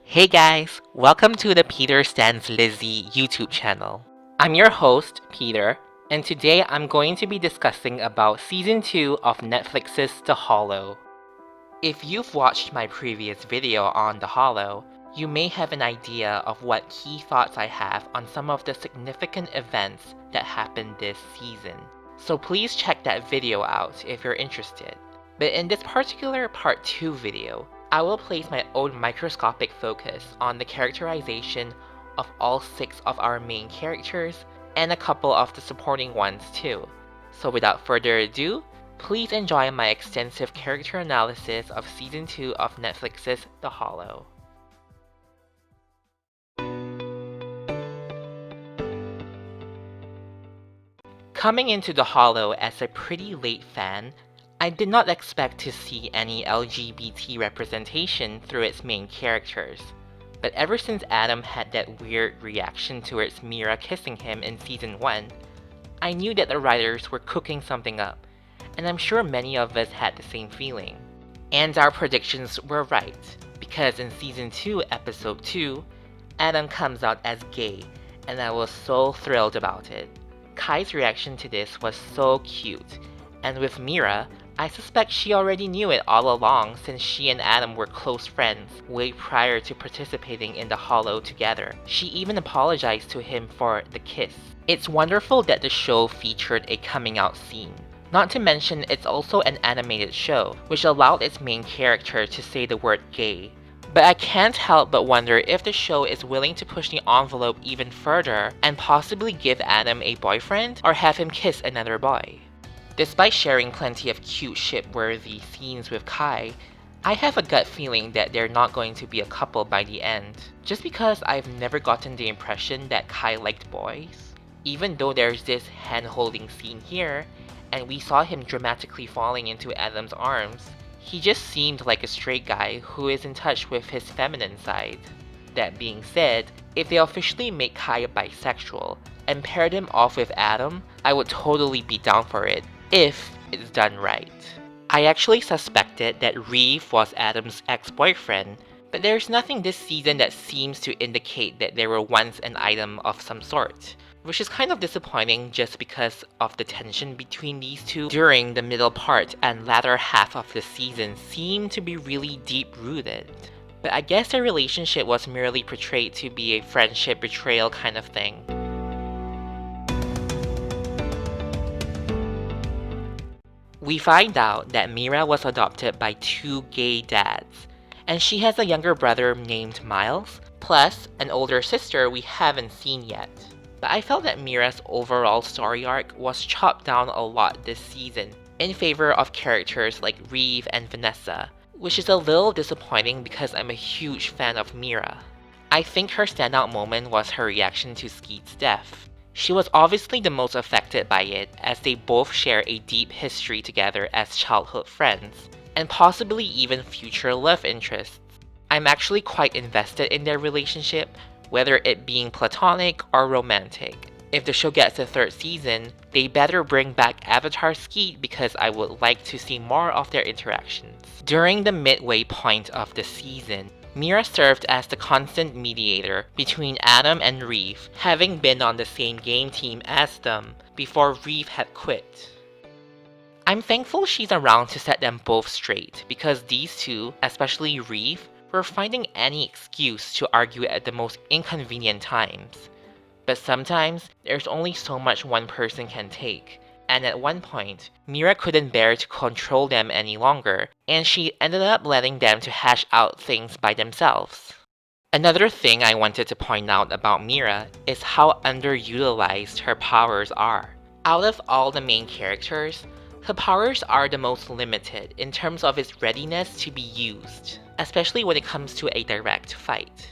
Hey guys, welcome to the Peter Stands Lizzie YouTube channel. I'm your host, Peter, and today I'm going to be discussing about Season 2 of Netflix's The Hollow. If you've watched my previous video on The Hollow, you may have an idea of what key thoughts I have on some of the significant events that happened this season. So please check that video out if you're interested. But in this particular Part 2 video, I will place my own microscopic focus on the characterization of all 6 of our main characters and a couple of the supporting ones too. So without further ado, please enjoy my extensive character analysis of Season 2 of Netflix's The Hollow. Coming into The Hollow as a pretty late fan, I did not expect to see any LGBT representation through its main characters. But ever since Adam had that weird reaction towards Mira kissing him in Season 1, I knew that the writers were cooking something up, and I'm sure many of us had the same feeling. And our predictions were right, because in Season 2, Episode 2, Adam comes out as gay, and I was so thrilled about it. Kai's reaction to this was so cute, and with Mira, I suspect she already knew it all along since she and Adam were close friends way prior to participating in the Hollow together. She even apologized to him for the kiss. It's wonderful that the show featured a coming out scene. Not to mention it's also an animated show, which allowed its main character to say the word gay. But I can't help but wonder if the show is willing to push the envelope even further and possibly give Adam a boyfriend or have him kiss another boy. Despite sharing plenty of cute ship-worthy scenes with Kai, I have a gut feeling that they're not going to be a couple by the end, just because I've never gotten the impression that Kai liked boys. Even though there's this hand-holding scene here, and we saw him dramatically falling into Adam's arms, he just seemed like a straight guy who is in touch with his feminine side. That being said, if they officially make Kai bisexual and paired him off with Adam, I would totally be down for it, if it's done right. I actually suspected that Reeve was Adam's ex-boyfriend, but there's nothing this season that seems to indicate that they were once an item of some sort, which is kind of disappointing just because of the tension between these two during the middle part and latter half of the season seemed to be really deep-rooted. But I guess their relationship was merely portrayed to be a friendship betrayal kind of thing. We find out that Mira was adopted by 2 gay dads, and she has a younger brother named Miles, plus an older sister we haven't seen yet. But I felt that Mira's overall story arc was chopped down a lot this season in favor of characters like Reeve and Vanessa, which is a little disappointing because I'm a huge fan of Mira. I think her standout moment was her reaction to Skeet's death. She was obviously the most affected by it, as they both share a deep history together as childhood friends, and possibly even future love interests. I'm actually quite invested in their relationship, whether it being platonic or romantic. If the show gets a 3rd season, they better bring back Avatar Skeet because I would like to see more of their interactions. During the midway point of the season, Mira served as the constant mediator between Adam and Reeve, having been on the same game team as them before Reeve had quit. I'm thankful she's around to set them both straight because these two, especially Reeve, were finding any excuse to argue at the most inconvenient times. But sometimes, there's only so much one person can take, and at one point, Mira couldn't bear to control them any longer, and she ended up letting them to hash out things by themselves. Another thing I wanted to point out about Mira is how underutilized her powers are. Out of all the main characters, her powers are the most limited in terms of its readiness to be used, especially when it comes to a direct fight.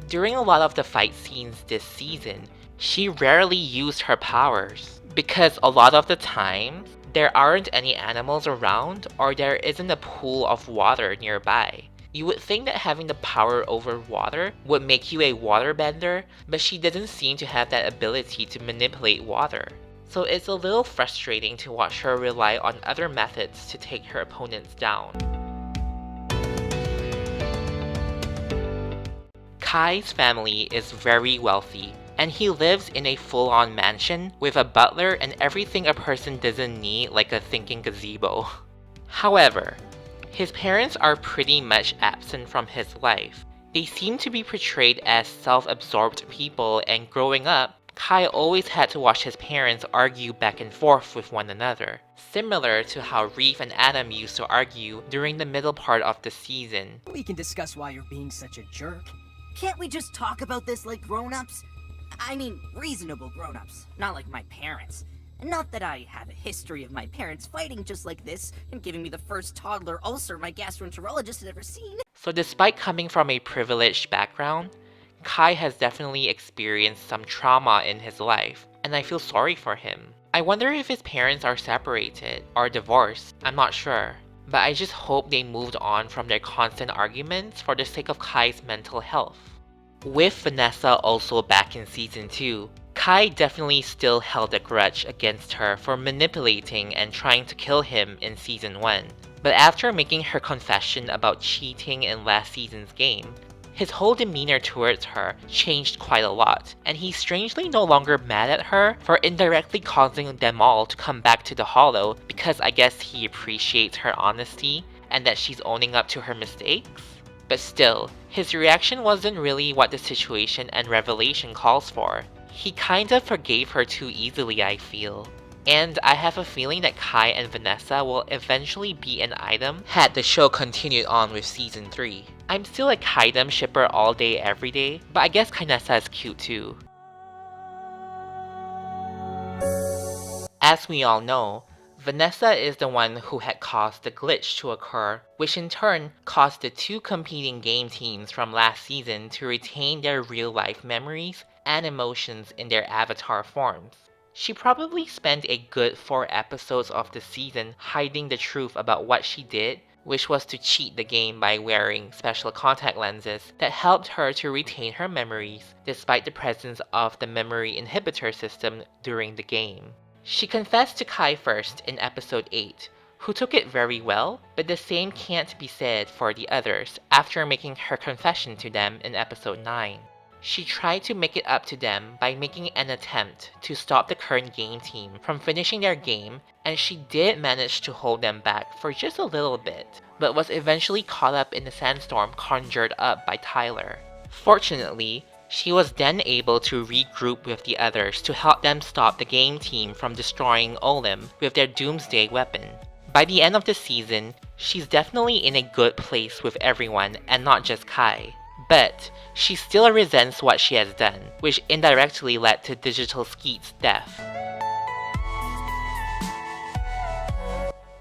During a lot of the fight scenes this season, she rarely used her powers, because a lot of the time, there aren't any animals around or there isn't a pool of water nearby. You would think that having the power over water would make you a waterbender, but she doesn't seem to have that ability to manipulate water. So it's a little frustrating to watch her rely on other methods to take her opponents down. Kai's family is very wealthy, and he lives in a full-on mansion with a butler and everything a person doesn't need, like a thinking gazebo. However, his parents are pretty much absent from his life. They seem to be portrayed as self-absorbed people, and growing up, Kai always had to watch his parents argue back and forth with one another, similar to how Reeve and Adam used to argue during the middle part of the season. We can discuss why you're being such a jerk. Can't we just talk about this like grown-ups? I mean, reasonable grown-ups, not like my parents. And not that I have a history of my parents fighting just like this and giving me the first toddler ulcer my gastroenterologist had ever seen. So despite coming from a privileged background, Kai has definitely experienced some trauma in his life, and I feel sorry for him. I wonder if his parents are separated or divorced, I'm not sure. But I just hope they moved on from their constant arguments for the sake of Kai's mental health. With Vanessa also back in season 2, Kai definitely still held a grudge against her for manipulating and trying to kill him in season 1. But after making her confession about cheating in last season's game, his whole demeanor towards her changed quite a lot, and he's strangely no longer mad at her for indirectly causing them all to come back to the Hollow because I guess he appreciates her honesty and that she's owning up to her mistakes. But still, his reaction wasn't really what the situation and revelation calls for. He kind of forgave her too easily, I feel. And I have a feeling that Kai and Vanessa will eventually be an item had the show continued on with season 3. I'm still a Kaidem shipper all day every day, but I guess Vanessa is cute too. As we all know, Vanessa is the one who had caused the glitch to occur, which in turn caused the two competing game teams from last season to retain their real-life memories and emotions in their avatar forms. She probably spent a good 4 episodes of the season hiding the truth about what she did, which was to cheat the game by wearing special contact lenses that helped her to retain her memories despite the presence of the memory inhibitor system during the game. She confessed to Kai first in episode 8, who took it very well, but the same can't be said for the others after making her confession to them in episode 9. She tried to make it up to them by making an attempt to stop the current game team from finishing their game, and she did manage to hold them back for just a little bit, but was eventually caught up in the sandstorm conjured up by Tyler. Fortunately, she was then able to regroup with the others to help them stop the game team from destroying Olim with their doomsday weapon. By the end of the season, she's definitely in a good place with everyone and not just Kai. But she still resents what she has done, which indirectly led to Digital Skeet's death.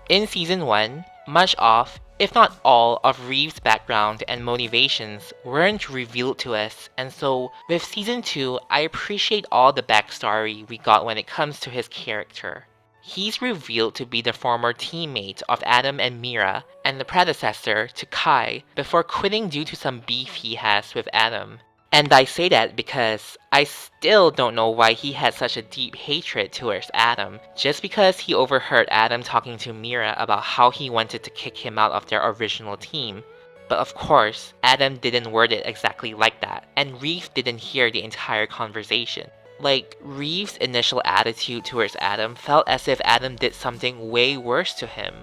In season 1, much of, if not all, of Reeve's background and motivations weren't revealed to us, and so with season 2, I appreciate all the backstory we got when it comes to his character. He's revealed to be the former teammate of Adam and Mira, and the predecessor to Kai, before quitting due to some beef he has with Adam. And I say that because I still don't know why he had such a deep hatred towards Adam, just because he overheard Adam talking to Mira about how he wanted to kick him out of their original team. But of course, Adam didn't word it exactly like that, and Reeve didn't hear the entire conversation. Like, Reeve's initial attitude towards Adam felt as if Adam did something way worse to him.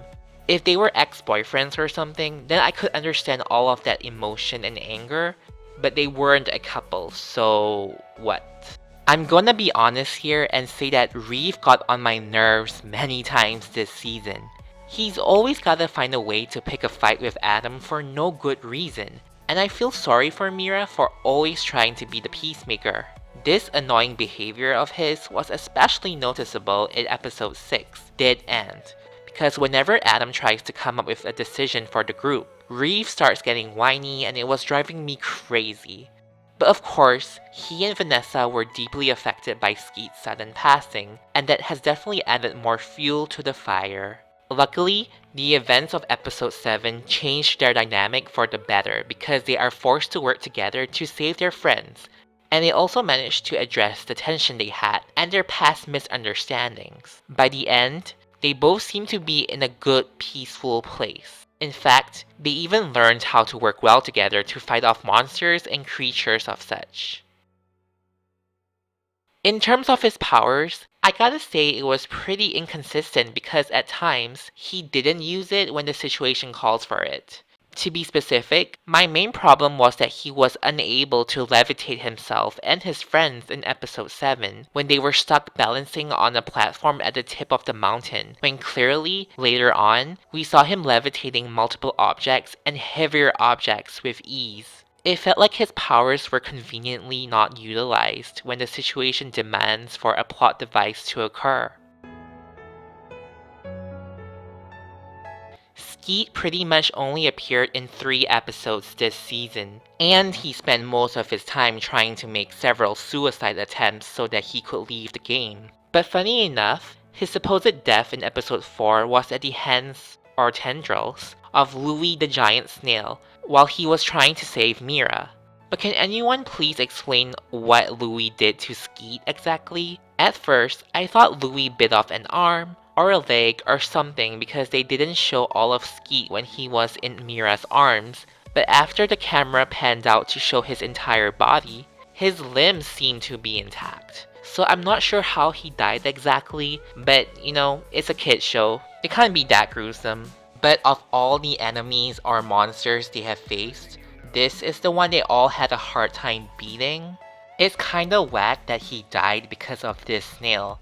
If they were ex-boyfriends or something, then I could understand all of that emotion and anger, but they weren't a couple, so what? I'm gonna be honest here and say that Reeve got on my nerves many times this season. He's always gotta find a way to pick a fight with Adam for no good reason, and I feel sorry for Mira for always trying to be the peacemaker. This annoying behavior of his was especially noticeable in episode 6, Dead End, because whenever Adam tries to come up with a decision for the group, Reeve starts getting whiny and it was driving me crazy. But of course, he and Vanessa were deeply affected by Skeet's sudden passing, and that has definitely added more fuel to the fire. Luckily, the events of episode 7 changed their dynamic for the better because they are forced to work together to save their friends, and they also managed to address the tension they had and their past misunderstandings. By the end, they both seem to be in a good, peaceful place. In fact, they even learned how to work well together to fight off monsters and creatures of such. In terms of his powers, I gotta say it was pretty inconsistent because at times, he didn't use it when the situation calls for it. To be specific, my main problem was that he was unable to levitate himself and his friends in episode 7 when they were stuck balancing on a platform at the tip of the mountain, when clearly, later on, we saw him levitating multiple objects and heavier objects with ease. It felt like his powers were conveniently not utilized when the situation demands for a plot device to occur. Skeet pretty much only appeared in 3 episodes this season, and he spent most of his time trying to make several suicide attempts so that he could leave the game. But funny enough, his supposed death in episode 4 was at the hands, or tendrils, of Louie the giant snail, while he was trying to save Mira. But can anyone please explain what Louie did to Skeet exactly? At first, I thought Louie bit off an arm, or a leg, or something because they didn't show all of Skeet when he was in Mira's arms, but after the camera panned out to show his entire body, his limbs seemed to be intact. So I'm not sure how he died exactly, but it's a kid's show. It can't be that gruesome. But of all the enemies or monsters they have faced, this is the one they all had a hard time beating. It's kinda whack that he died because of this snail,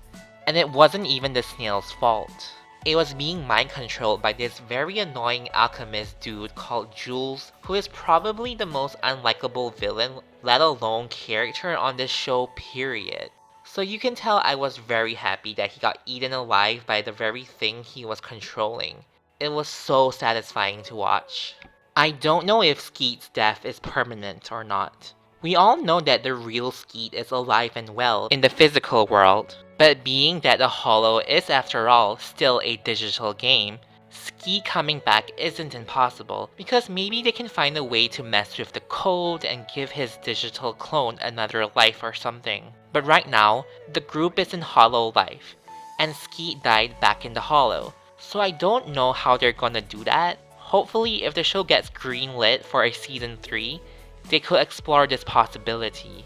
and it wasn't even the snail's fault. It was being mind controlled by this very annoying alchemist dude called Jules, who is probably the most unlikable villain, let alone character on this show, period. So you can tell I was very happy that he got eaten alive by the very thing he was controlling. It was so satisfying to watch. I don't know if Skeet's death is permanent or not. We all know that the real Skeet is alive and well in the physical world, but being that the Hollow is after all still a digital game, Skeet coming back isn't impossible, because maybe they can find a way to mess with the code and give his digital clone another life or something. But right now, the group is in Hollow life, and Skeet died back in the Hollow, so I don't know how they're gonna do that. Hopefully, if the show gets greenlit for a season 3, they could explore this possibility.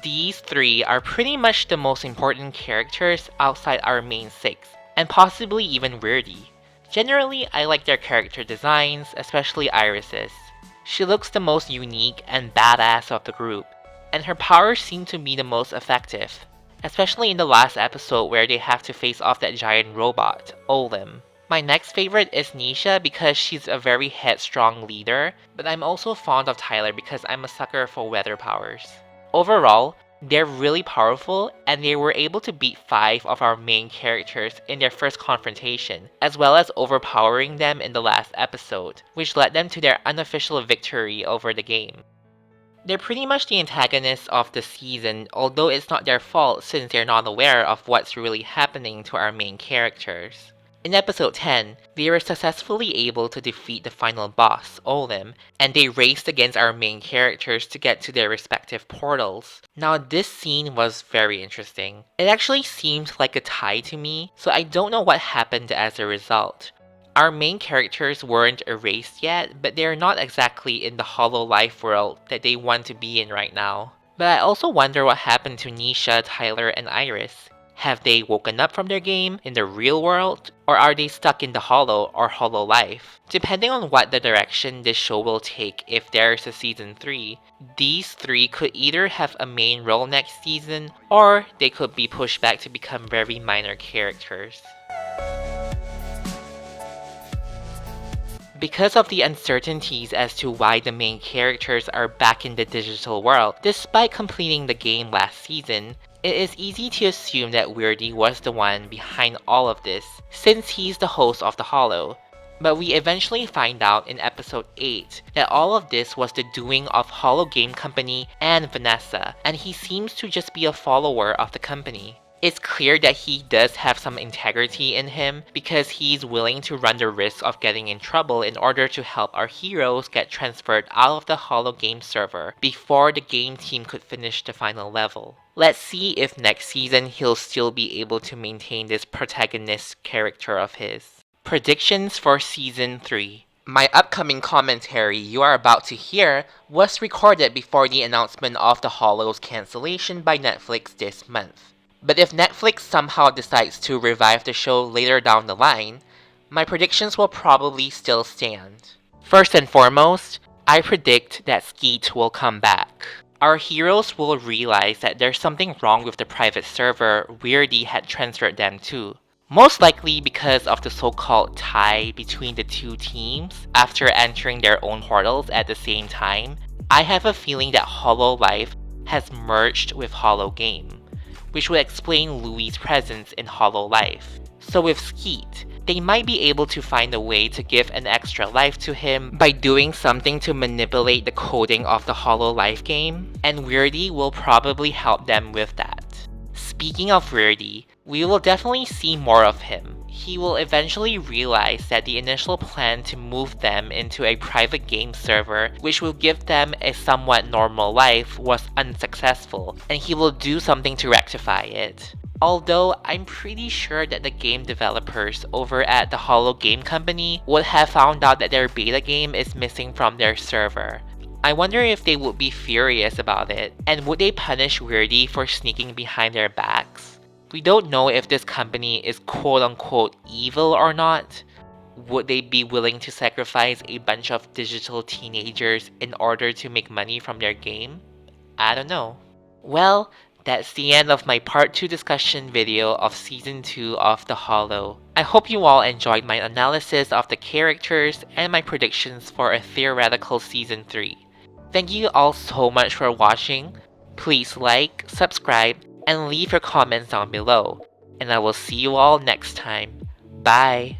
These 3 are pretty much the most important characters outside our main 6, and possibly even Weirdy. Generally, I like their character designs, especially Iris's. She looks the most unique and badass of the group, and her powers seem to be the most effective, especially in the last episode where they have to face off that giant robot, Olim. My next favorite is Nisha because she's a very headstrong leader, but I'm also fond of Tyler because I'm a sucker for weather powers. Overall, they're really powerful, and they were able to beat 5 of our main characters in their first confrontation, as well as overpowering them in the last episode, which led them to their unofficial victory over the game. They're pretty much the antagonists of the season, although it's not their fault since they're not aware of what's really happening to our main characters. In episode 10, they were successfully able to defeat the final boss, Olim, and they raced against our main characters to get to their respective portals. Now this scene was very interesting. It actually seemed like a tie to me, so I don't know what happened as a result. Our main characters weren't erased yet, but they're not exactly in the Hollow Life world that they want to be in right now. But I also wonder what happened to Nisha, Tyler, and Iris. Have they woken up from their game in the real world, or are they stuck in the Hollow or Hollow Life? Depending on what the direction this show will take if there's a season 3, these 3 could either have a main role next season, or they could be pushed back to become very minor characters. Because of the uncertainties as to why the main characters are back in the digital world, despite completing the game last season, it is easy to assume that Weirdy was the one behind all of this, since he's the host of the Hollow. But we eventually find out in episode 8 that all of this was the doing of Hollow Game Company and Vanessa, and he seems to just be a follower of the company. It's clear that he does have some integrity in him because he's willing to run the risk of getting in trouble in order to help our heroes get transferred out of the Hollow Game server before the game team could finish the final level. Let's see if next season he'll still be able to maintain this protagonist character of his. Predictions for Season 3. My upcoming commentary you are about to hear was recorded before the announcement of The Hollow's cancellation by Netflix this month. But if Netflix somehow decides to revive the show later down the line, my predictions will probably still stand. First and foremost, I predict that Skeet will come back. Our heroes will realize that there's something wrong with the private server Weirdy had transferred them to. Most likely because of the so-called tie between the two teams after entering their own portals at the same time. I have a feeling that Hollow Life has merged with Hollow Game, which would explain Louie's presence in Hollow Life. So with Skeet, they might be able to find a way to give an extra life to him by doing something to manipulate the coding of the Hollow Life game, and Weirdy will probably help them with that. Speaking of Weirdy, we will definitely see more of him. He will eventually realize that the initial plan to move them into a private game server, which will give them a somewhat normal life, was unsuccessful, and he will do something to rectify it. Although I'm pretty sure that the game developers over at the Hollow Game Company would have found out that their beta game is missing from their server. I wonder if they would be furious about it, and would they punish Weirdy for sneaking behind their backs? We don't know if this company is quote-unquote evil or not. Would they be willing to sacrifice a bunch of digital teenagers in order to make money from their game? I don't know. Well, that's the end of my part 2 discussion video of Season 2 of The Hollow. I hope you all enjoyed my analysis of the characters and my predictions for a theoretical Season 3. Thank you all so much for watching. Please like, subscribe, and leave your comments down below. And I will see you all next time. Bye!